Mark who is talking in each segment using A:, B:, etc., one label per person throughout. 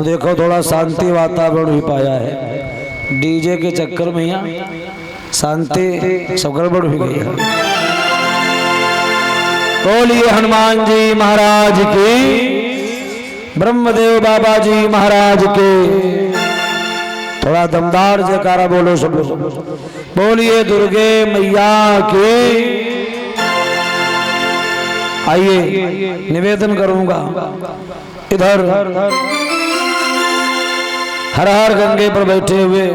A: देखो थोड़ा शांति वातावरण ही पाया है। डीजे के चक्कर में यहाँ शांति सब गड़बड़ हो गई है। बोलिए हनुमान जी महाराज की, ब्रह्मदेव बाबा जी महाराज के। थोड़ा दमदार जयकारा बोलो सब लोग। बोलिए दुर्गे मैया की। आइए निवेदन करूंगा, इधर हर हर गंगे पर बैठे हुए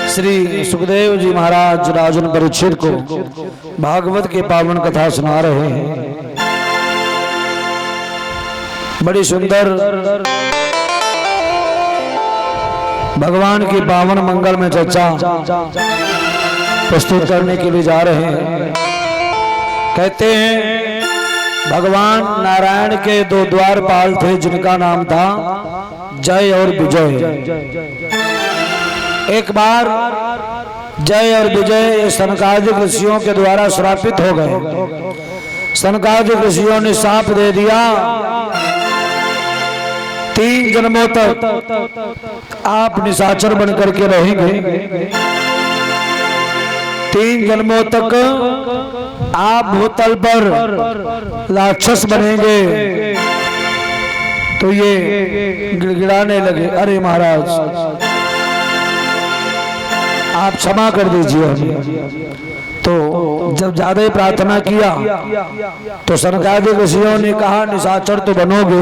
A: श्री सुखदेव जी महाराज राजन परीक्षित को भागवत के पावन कथा सुना रहे हैं। बड़ी सुंदर भगवान की पावन मंगल में चर्चा प्रस्तुत करने के लिए जा रहे हैं। कहते हैं भगवान नारायण के दो द्वारपाल थे जिनका नाम था जय और विजय। एक बार जय और विजय सनकादिक ऋषियों के द्वारा श्रापित हो गए। सनकादिक ऋषियों ने शाप दे दिया, 3 जन्मों तक आप निशाचर बनकर के रहेंगे। 3 जन्मों तक आप भूतल पर राक्षस बनेंगे। तो ये गिड़गिड़ाने लगे, अरे महाराज आप क्षमा कर दीजिए। तो जब ज्यादा ही प्रार्थना किया तो सनकादिक ऋषियों ने कहा निशाचर तो बनोगे,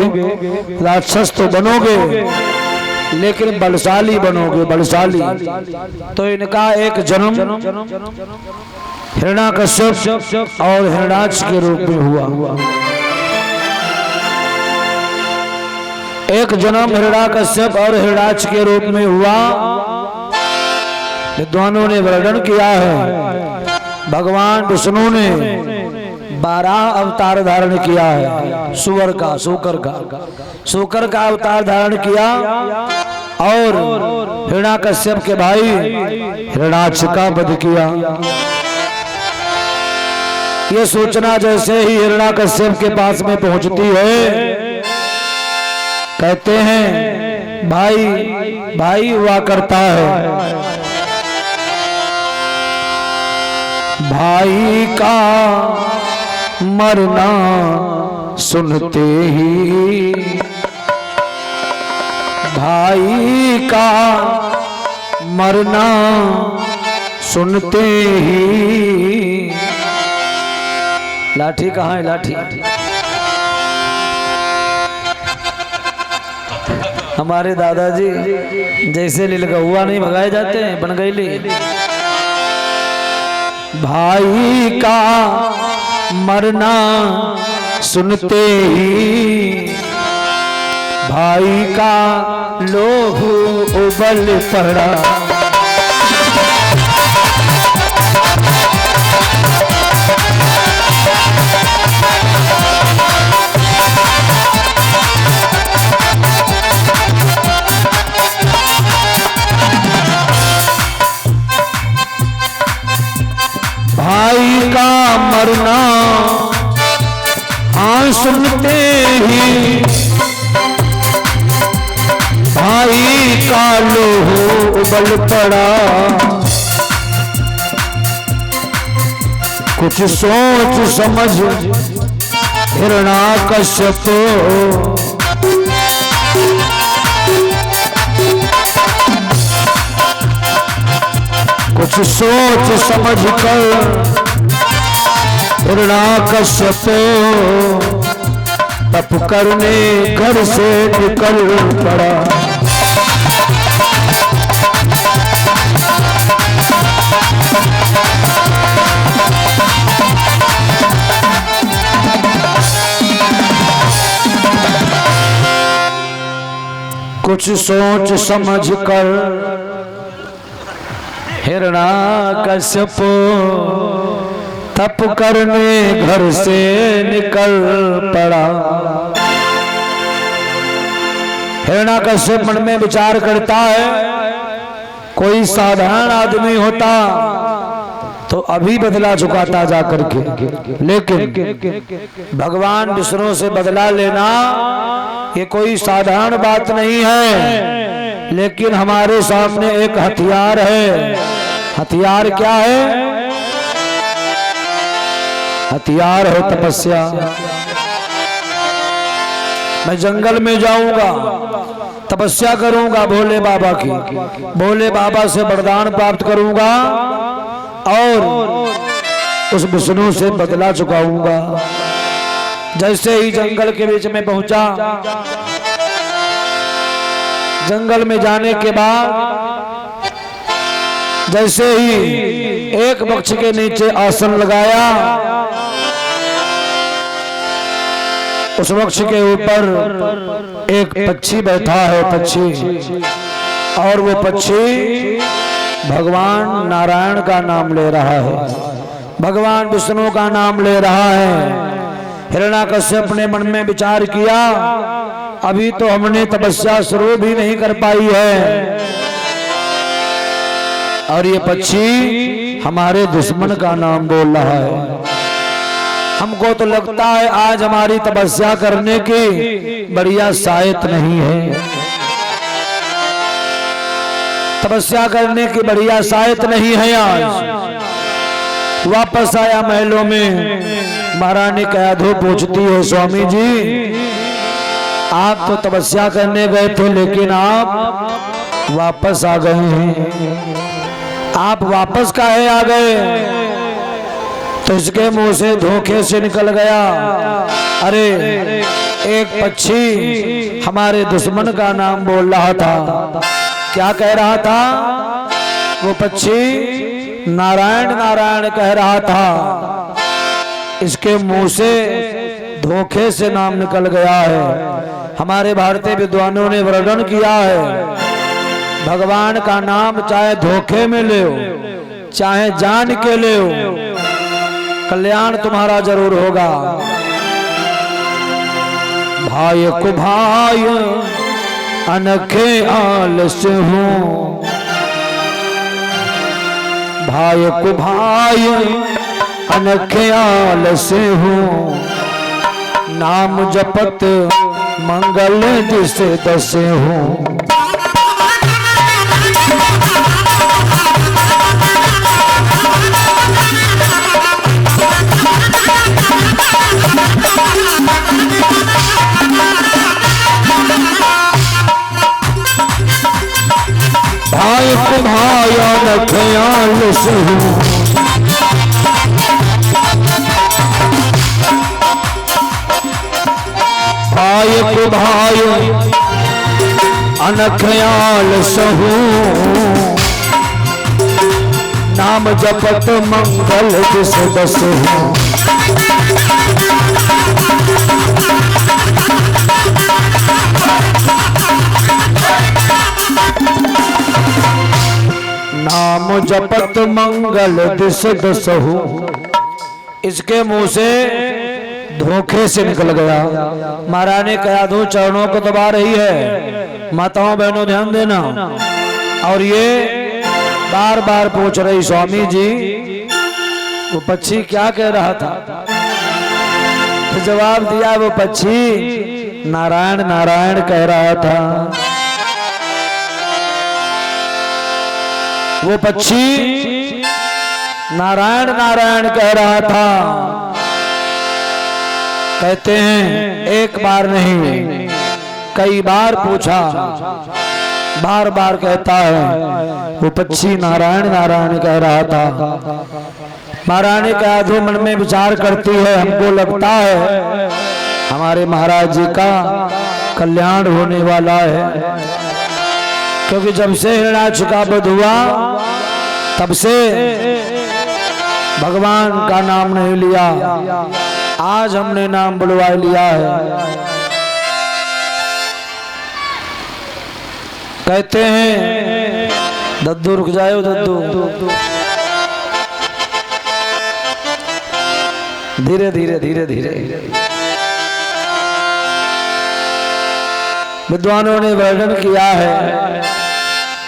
A: राक्षस तो बनोगे, लेकिन बलशाली बनोगे, बलशाली। तो इनका एक जन्म हिरण्याकश्यप और हिरण्याक्ष के रूप में हुआ। एक जन्म हिरण्याकश्यप और हिरण्याक्ष के रूप में हुआ। विद्वानों ने वर्णन किया है भगवान विष्णु ने 12 अवतार धारण किया है। सुअर का, शूकर का अवतार धारण किया और हिरण्याकश्यप के भाई हिरण्याक्ष का वध किया। ये सूचना जैसे ही हिरण्याकश्यप के पास में पहुंचती है, कहते हैं भाई भाई हुआ करता है। भाई का मरना सुनते ही, भाई का मरना सुनते ही। लाठी कहाँ है? लाठी हमारे दादाजी जैसे लीलगहुआ नहीं भगाए जाते हैं, बन गई ली। भाई का मरना सुनते ही, भाई का लोभ उबल पड़ा। भाई का मरना हाँ सुनते ही, भाई का लोह उबल पड़ा। कुछ सोच समझ हिरण्याकश्यप, कुछ सोच समझ कर हिरण्याकश्यप तप करने घर से निकल पड़ा। कुछ सोच समझ कर हिरण्याकश्यप तप करने घर से निकल पड़ा। हिरण्याकश्यप मन में विचार करता है, कोई साधारण आदमी होता तो अभी बदला चुकाता जा करके। लेकिन भगवान विष्णु से बदला लेना ये कोई साधारण बात नहीं है, लेकिन हमारे सामने एक हथियार है। हथियार क्या है? हथियार है तपस्या। मैं जंगल में जाऊंगा, तपस्या करूंगा भोले बाबा की, भोले बाबा से वरदान प्राप्त करूंगा और उस विष्णु से बदला चुकाऊंगा। जैसे ही जंगल के बीच में पहुंचा, जंगल में जाने के बाद जैसे ही एक वृक्ष के नीचे आसन लगाया, उस वृक्ष के ऊपर एक पक्षी बैठा है, पक्षी, और वो पक्षी भगवान नारायण का नाम ले रहा है, भगवान विष्णु का नाम ले रहा है। हिरण्याकश्यप ने मन में विचार किया, अभी तो हमने तपस्या शुरू भी नहीं कर पाई है और ये पक्षी हमारे दुश्मन का नाम बोल रहा है। हमको तो लगता है आज हमारी तपस्या करने की बढ़िया सायत नहीं है, तपस्या करने की बढ़िया सायत नहीं है। आज वापस आया महलों में, महारानी कयाधु पूछती है, स्वामी जी आप तो तपस्या करने गए थे लेकिन आप वापस आ गए हैं, आप वापस काहे आ गए? तो इसके मुंह से धोखे से निकल गया, अरे एक पक्षी हमारे दुश्मन का नाम बोल रहा था। क्या कह रहा था? वो पक्षी नारायण नारायण कह रहा था, इसके मुंह से धोखे से नाम निकल गया है। हमारे भारतीय विद्वानों ने वर्णन किया है, भगवान का नाम चाहे धोखे में ले हो, चाहे जान के ले हो, कल्याण तुम्हारा जरूर होगा। भाई को भाई अनखे आलस हूँ, भाई को भाई अनखे आलस हूँ, नाम जपत मंगल दिस दस हूँ। भाई को भाई अनखे आलस हूँ, भाई को भाई अनख्याल सहू, नाम जपत मंगल दिस दस हूँ। नाम जपत मंगल दिस दस हूँ, इसके मुंह से धोखे से निकल गया। महारानी कयाधु चरणों को दबा रही है, माताओं बहनों ध्यान देना, और ये बार बार पूछ रही, स्वामी जी वो पक्षी क्या कह रहा था? तो जवाब दिया, वो पक्षी नारायण नारायण कह रहा था। वो पक्षी नारायण नारायण कह रहा था। कहते हैं एक बार नहीं कई बार पूछा, बार बार कहता है वो पक्षी नारायण नारायण कह रहा था। महारानी कयाधु मन में विचार करती है, हमको लगता है हमारे महाराज जी का कल्याण होने वाला है, क्योंकि जब से हिरण्याक्ष का वध हुआ तब से भगवान का नाम नहीं लिया, आज हमने नाम बुलवा लिया है। कहते हैं दद्दू रुक जाओ, दद्दू धीरे धीरे धीरे धीरे। विद्वानों ने वर्णन किया है,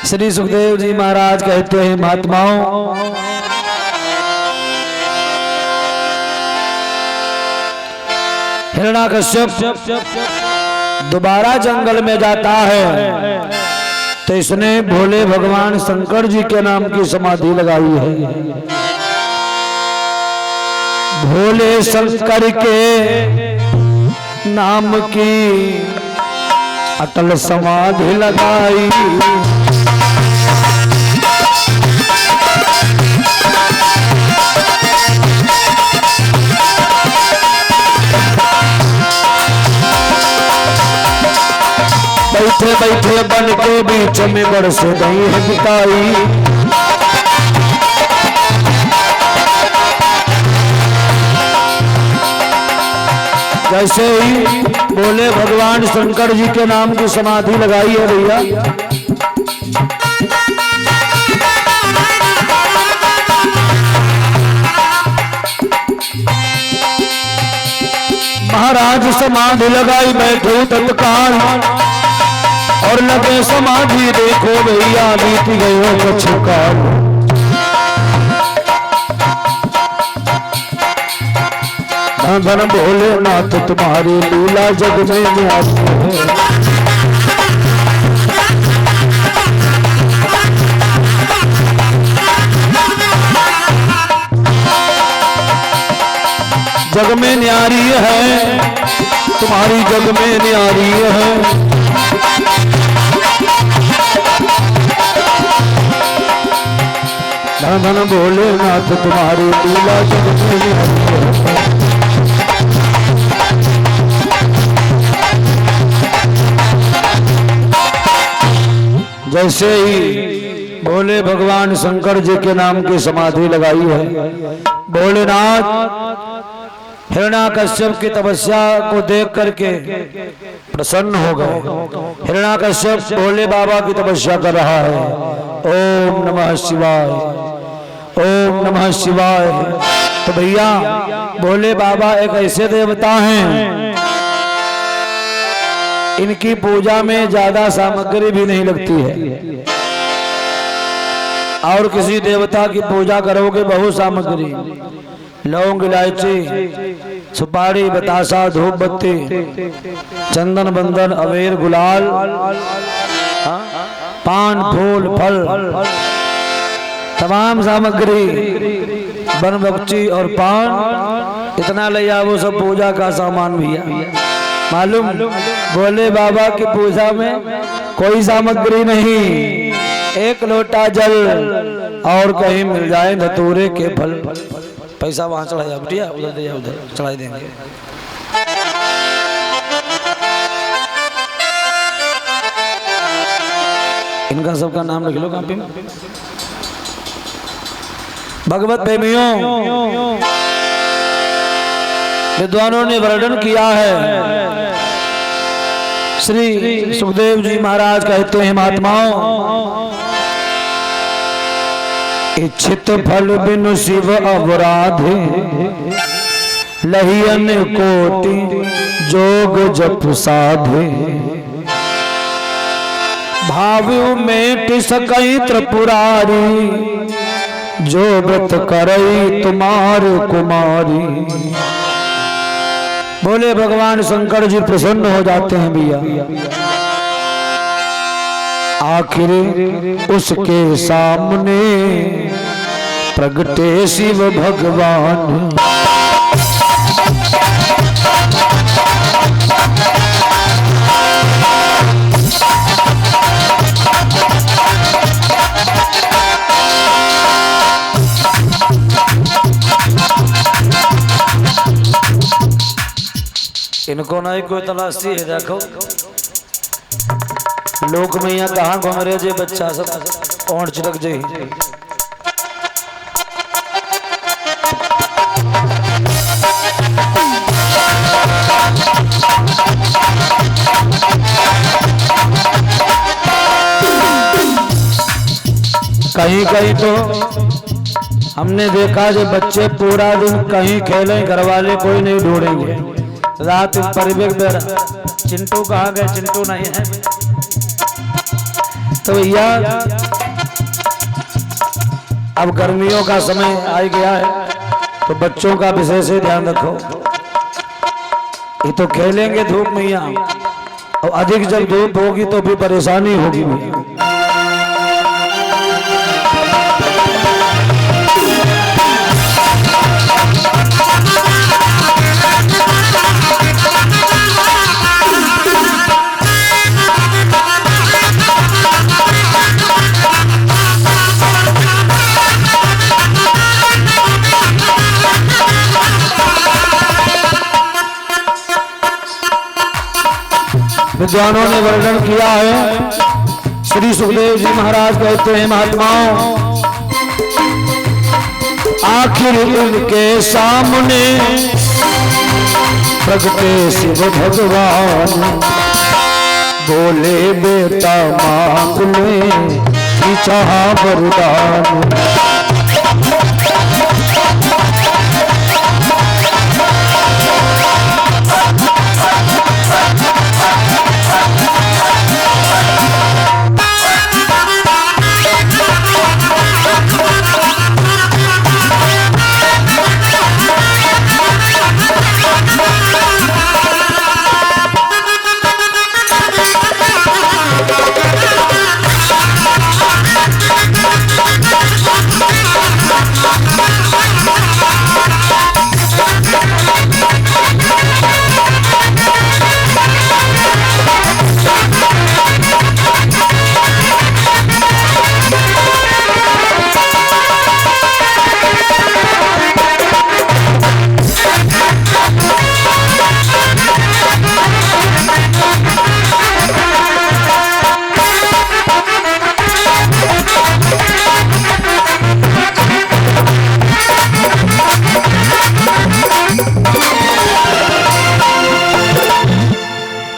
A: श्री सुखदेव जी महाराज कहते हैं, महात्माओं हिरण्याकश्यप दोबारा जंगल में जाता है तो इसने भोले भगवान शंकर जी के नाम की समाधि लगाई है। भोले शंकर के नाम की अटल समाधि लगाई। बैठे बैठे बन के बीच में बरस गई है बिताई। जैसे ही बोले भगवान शंकर जी के नाम की समाधि लगाई है भैया, महाराज समाधि लगाई बैठे तत्काल और लगे समाधि। देखो भैया बीत गयो कुछ काल। धन भोलेनाथ तुम्हारी लीला जग में न्यारी है। जग में न्यारी है तुम्हारी, जग में न्यारी है। धन भोलेनाथ तुम्हारी लीला जग में न्यारी है। जैसे ही भोले भगवान शंकर जी के नाम की समाधि लगाई है, भोलेनाथ हिरण्याकश्यप की तपस्या को देख करके प्रसन्न हो गए। हिरण्याकश्यप भोले बाबा की तपस्या कर रहा है। ओम नमः शिवाय, ओम नमः शिवाय। तो भैया भोले बाबा एक ऐसे देवता हैं, इनकी पूजा में ज्यादा सामग्री भी नहीं लगती है। और किसी देवता की पूजा करोगे बहुत सामग्री, लौंग, इलायची, सुपारी, बतासा, धूप बत्ती, चंदन, बंदन, अबीर, गुलाल, पान, फूल, फल, तमाम सामग्री, वन बख्शी और पान, इतना ले आओ सब पूजा का सामान भी है। मालूम भोले बाबा की पूजा में कोई सामग्री नहीं, एक लोटा जल और कहीं मिल जाए धतूरे के फल। पैसा वहां चढ़ाया बिटिया, उधर दे उधर चढ़ा देंगे। इनका सबका नाम लिख लो कॉपी में। भगवत प्रेमियों, विद्वानों ने वर्णन किया है। श्री सुखदेव जी महाराज कहते हैं, महात्माओं, इच्छित फल बिनु शिव अपराधे, लहियन कोटि जोग जप साधे, भाव में टिसकई त्रिपुरारी, जो व्रत करई तुम्हार कुमारी। बोले भगवान शंकर जी प्रसन्न हो जाते हैं भैया। आखिर उसके सामने प्रगटे शिव भगवान। इनको नहीं कोई तलाशी है। देखो लोक मैया कहाँ घूम रहे जे बच्चा सब ओढ़ चिड़क जे। कहीं कहीं तो हमने देखा जो बच्चे पूरा दिन कहीं खेलें, घर वाले कोई नहीं ढूंढेंगे। रात परिवेश बेरा चिंटू कहाँ गए, चिंटू नहीं है। तो भैया अब गर्मियों का समय आ गया है, तो बच्चों का विशेष ध्यान रखो। ये तो खेलेंगे धूप में यहाँ, और अधिक जब धूप होगी तो भी परेशानी होगी भैया। विद्वानों ने वर्णन किया है, श्री सुखदेव जी महाराज कहते हैं, महात्माओं आखिर उनके सामने प्रगटे शिव भगवान, बोले बेटा मांग ले चाहा वरदान।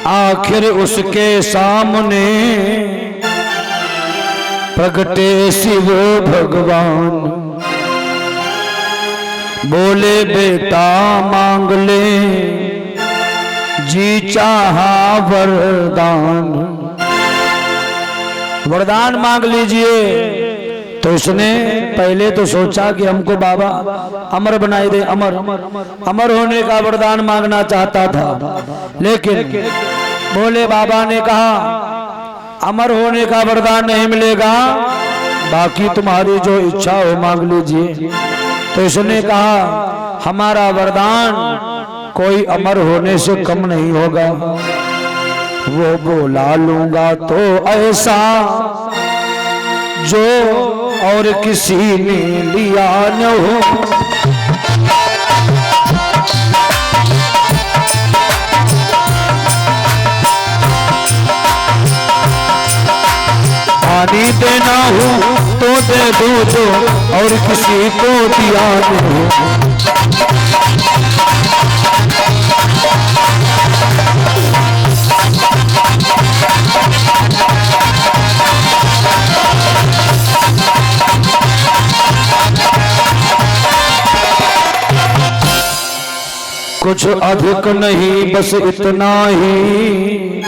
A: आखिर उसके सामने प्रगटे शिव भगवान, बोले बेटा मांग ले जी चाहा वरदान। वरदान मांग लीजिए। तो उसने पहले तो सोचा कि हमको बाबा अमर बनाई दे, अमर अमर होने का वरदान मांगना चाहता था, लेकिन बोले बाबा ने कहा अमर होने का वरदान नहीं मिलेगा, बाकी तुम्हारी जो इच्छा हो मांग लीजिए। तो उसने कहा हमारा वरदान कोई अमर होने से कम नहीं होगा। वो बोला लूंगा तो ऐसा जो और किसी ने लिया न हो, पानी देना हो तो दे दो जो और किसी को दिया न हो। कुछ अधिक नहीं बस इतना ही,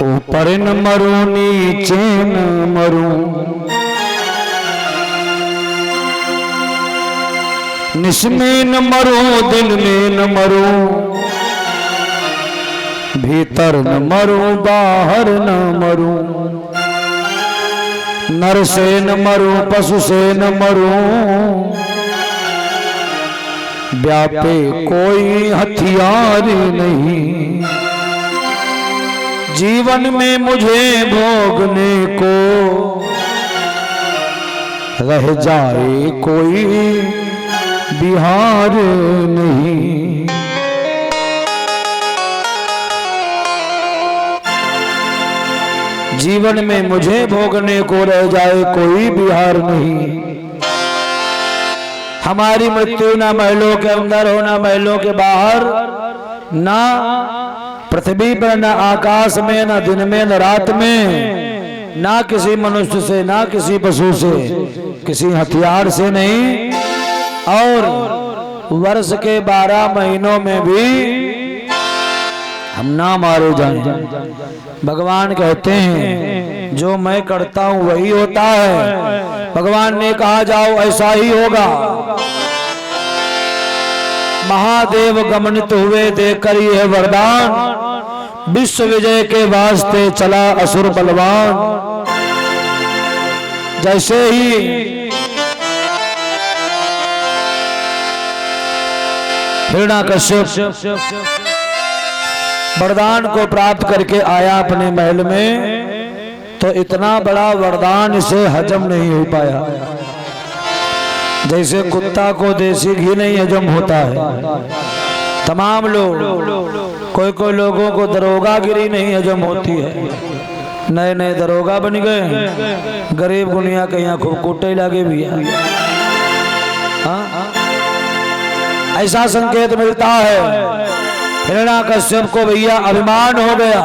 A: ऊपर न मरूं नीचे न मरूं, निस में न मरूं दिन में न मरूं, भीतर न मरूं बाहर न मरूं, नर से न मरूं पशु से न मरूं, व्यापे कोई हथियार नहीं, जीवन में मुझे भोगने को रह जाए कोई बिहार नहीं। जीवन में मुझे भोगने को रह जाए कोई बिहार नहीं। हमारी मृत्यु ना महलों के अंदर हो ना महलों के बाहर, ना पृथ्वी पर, ना आकाश में, ना दिन में, ना रात में, ना किसी मनुष्य से, ना किसी पशु से, किसी हथियार से नहीं। और वर्ष के 12 महीनों में भी हम ना मारे जाएं। भगवान कहते हैं जो मैं करता हूं वही होता है। भगवान ने कहा जाओ ऐसा ही होगा। महादेव गमनित हुए देकर यह वरदान, विश्व विजय के वास्ते चला असुर बलवान। जैसे ही हिरण्याकश्यप वरदान को प्राप्त करके आया अपने महल में, तो इतना बड़ा वरदान इसे हजम नहीं हो पाया। जैसे कुत्ता को देसी घी नहीं हजम होता है, तमाम लोग, कोई लोगों को दरोगागिरी नहीं हजम होती है। नए नए दरोगा बन गए, गरीब गुनिया के यहाँ खूब कुटे लगे भी है। ऐसा संकेत मिलता है। हिरण्याकश्यप को भैया अभिमान हो गया।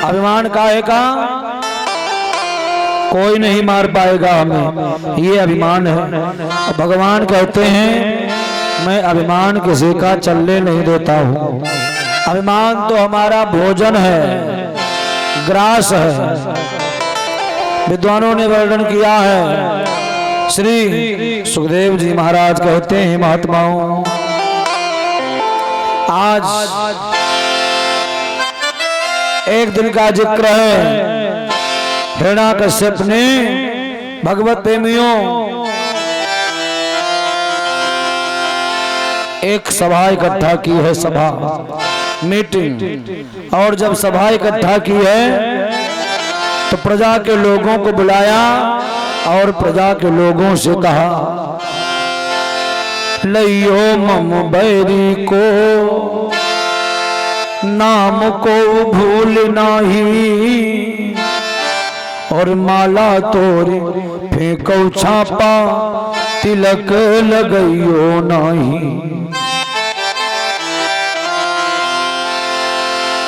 A: अभिमान काहे का? कोई नहीं मार पाएगा हमें, ये अभिमान है। भगवान कहते हैं मैं अभिमान किसी का चलने नहीं देता हूँ। अभिमान तो हमारा भोजन है, ग्रास है। विद्वानों ने वर्णन किया है। श्री सुखदेव जी महाराज कहते हैं महात्माओं, आज एक दिन का जिक्र है। हिरण्याकश्यप ने भगवत प्रेमियों एक सभा इकट्ठा की है, सभा मीटिंग। और जब सभा इकट्ठा की है तो प्रजा के लोगों को बुलाया और प्रजा के लोगों से कहा, लइयो मम बैरी को नाम को भूल नाही, और माला तोरे फेंको छापा तिलक लगइयो नाही।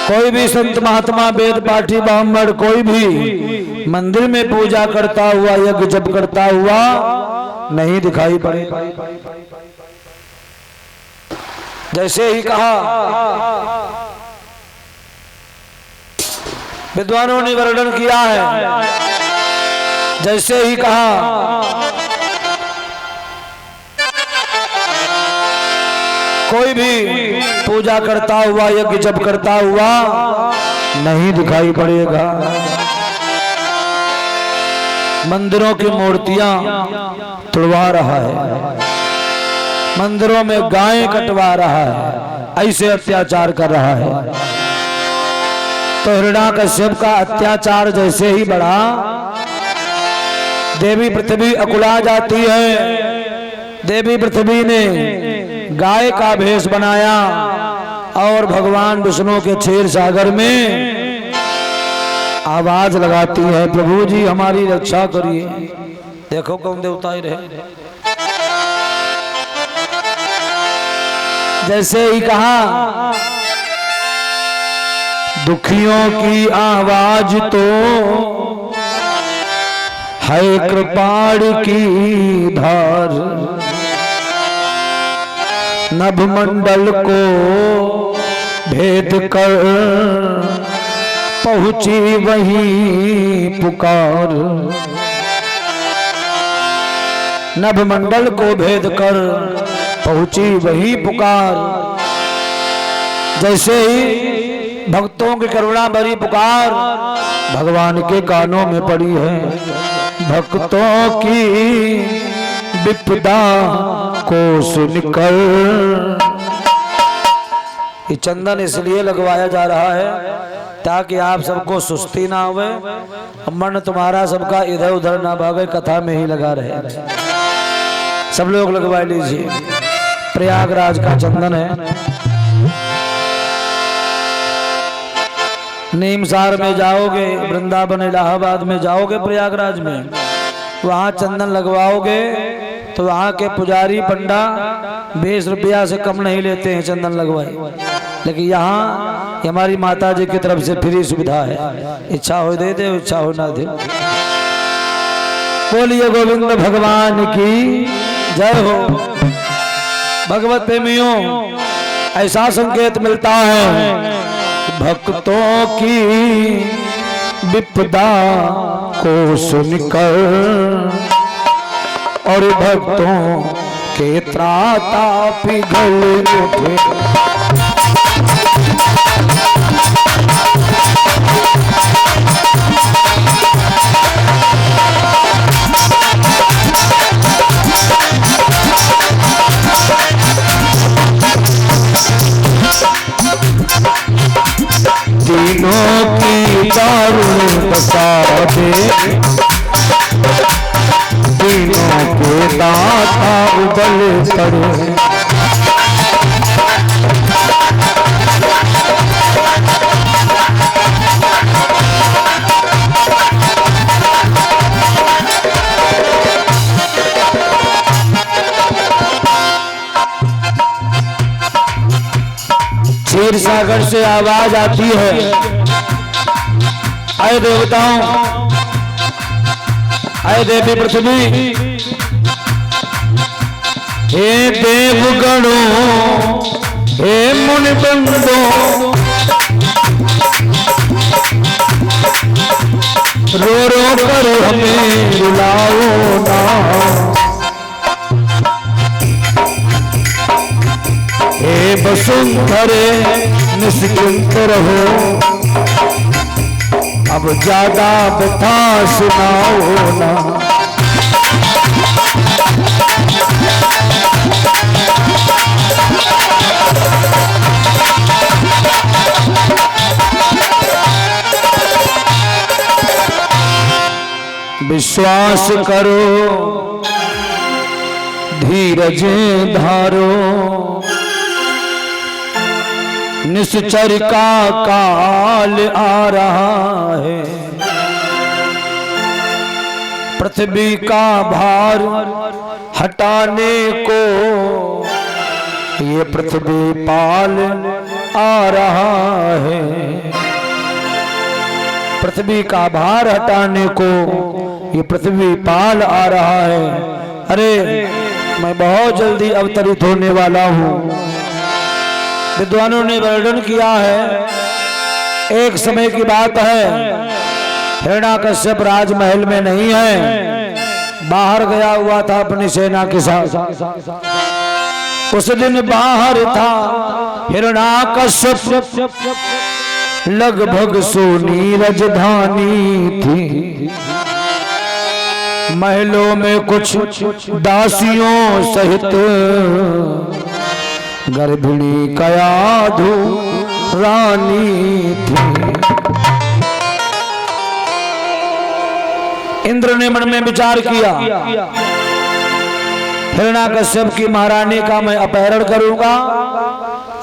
A: कोई भी संत महात्मा वेद पाठी ब्राह्मण कोई भी मंदिर में पूजा करता हुआ, यज्ञ जप करता हुआ नहीं दिखाई पड़े। जैसे ही कहा, विद्वानों ने वर्णन किया है, जैसे ही कहा कोई भी पूजा करता हुआ, यज्ञ जप करता हुआ नहीं दिखाई पड़ेगा। मंदिरों की मूर्तियां तुड़वा रहा है, मंदिरों में गायें कटवा रहा है, ऐसे अत्याचार कर रहा है। तो हिरण्याकश्यप का अत्याचार जैसे ही बढ़ा, देवी पृथ्वी अकुला जाती है। देवी पृथ्वी ने गाय का भेष बनाया और भगवान विष्णु के क्षीर सागर में आवाज लगाती है, प्रभु जी हमारी रक्षा करिए। देखो कौन देवता ही रहे। जैसे ही कहा, दुखियों की आवाज तो है कृपाण की धार, नभमंडल को भेद कर पहुंची वही पुकार। नभमंडल को भेद कर पहुंची वही पुकार। जैसे ही भक्तों की करुणा भरी पुकार भगवान के कानों में पड़ी है, भक्तों की विपदा को सुनकर। ये चंदन इसलिए लगवाया जा रहा है ताकि आप सबको सुस्ती ना हो, मन तुम्हारा सबका इधर उधर ना भागे, कथा में ही लगा रहे। सब लोग लगवा लीजिए। प्रयागराज का चंदन है। नीमसार में जाओगे, वृंदावन इलाहाबाद में जाओगे, प्रयागराज में वहाँ चंदन लगवाओगे तो वहाँ के पुजारी पंडा 20 रुपया से कम नहीं लेते हैं चंदन लगवाए। लेकिन यहाँ हमारी माता जी की तरफ से फ्री सुविधा है, इच्छा हो दे दे, इच्छा हो ना दे। बोलिए गोविंद भगवान की जय हो। भगवत प्रेमियों, ऐसा संकेत मिलता है भक्तों की विपदा को सुनकर और भक्तों के त्राता पिघल उठे। तीनों की दारुण बसा दे, तीनों के दाता उबल पड़े। क्षीर सागर से आवाज आती है, आए देवताओं, आए देवी पृथ्वी, हे देवगणों, हे मुनिबंदों, रो रो कर हमें रुलाओ ना। हे वसुंधरे निश्चिंत रहो, अब ज्यादा व्यथा सुनाओ ना। विश्वास करो, धीरज धारो, निश्चर का काल आ रहा है। पृथ्वी का भार हटाने को ये पृथ्वी पाल आ रहा है। पृथ्वी का भार हटाने को ये पृथ्वी पाल आ रहा है। अरे मैं बहुत जल्दी अवतरित होने वाला हूँ। विद्वानों ने वर्णन किया है, एक समय की बात है, हिरण्याकश्यप राजमहल में नहीं है, बाहर गया हुआ था अपनी सेना के साथ। उस दिन बाहर था हिरण्याकश्यप, लगभग सोनी राजधानी थी। महलों में कुछ दासियों सहित गर्भिणी कयाधु रानी थी। इंद्र ने मन में विचार किया, हिरण्याकश्यप की महारानी का मैं अपहरण करूंगा,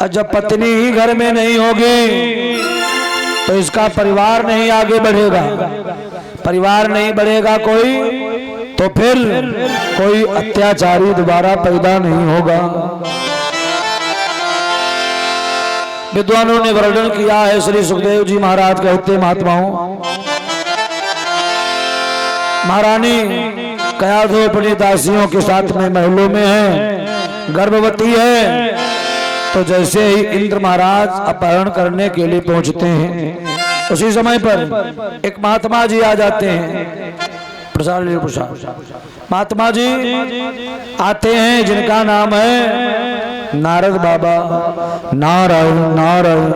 A: और जब पत्नी ही घर में नहीं होगी तो इसका परिवार नहीं आगे बढ़ेगा। परिवार नहीं बढ़ेगा कोई तो फिर कोई अत्याचारी दोबारा पैदा नहीं होगा। विद्वानों ने वर्णन किया है, श्री सुखदेव जी महाराज कहते महात्माओं, महारानी कयाधु अपनी दासियों के साथ में महलों में है, गर्भवती है। तो जैसे ही इंद्र महाराज अपहरण करने के लिए पहुंचते हैं, उसी समय पर एक महात्मा जी आ जाते हैं। प्रसाद महात्मा जी आते हैं, जिनका नाम है नारद बाबा। नारायण नारायण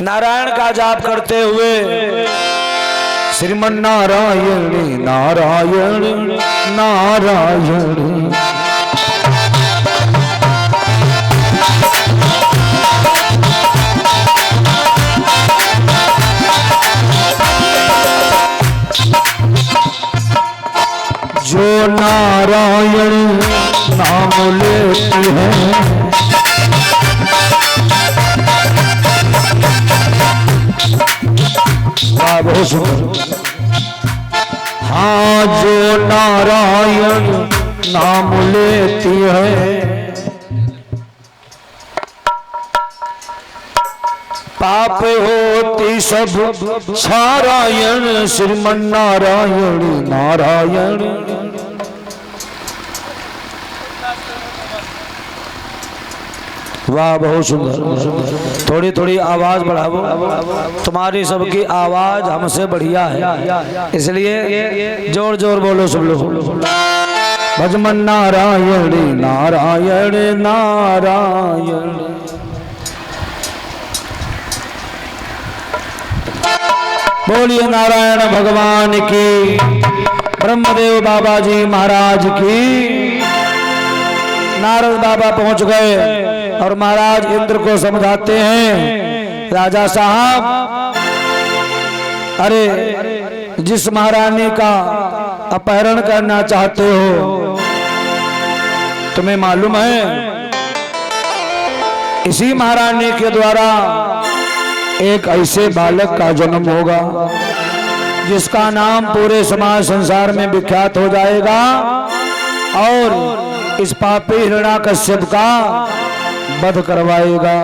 A: नारायण का जाप करते हुए श्रीमन नारायण नारायण नारायण। जो नारायण नाम लेती है, हाँ जो नारायण नाम लेती है, पाप होती सब सारायण। श्रीमन नारायण नारायण। वाह बहुत सुंदर। थोड़ी थोड़ी आवाज बढ़ाओ, तुम्हारी सबकी आवाज हमसे बढ़िया है, इसलिए जोर जोर बोलो सब लोग। भजमन नारायण नारायण नारायण। बोलिए नारायण भगवान की, ब्रह्मदेव बाबा जी महाराज की। नारद बाबा पहुंच गए और महाराज इंद्र को समझाते हैं, राजा साहब, अरे जिस महारानी का अपहरण करना चाहते हो, तुम्हें मालूम है इसी महारानी के द्वारा एक ऐसे बालक का जन्म होगा जिसका नाम पूरे समाज संसार में विख्यात हो जाएगा और इस पापी हिरण्याकश्यप का वध करवाएगा।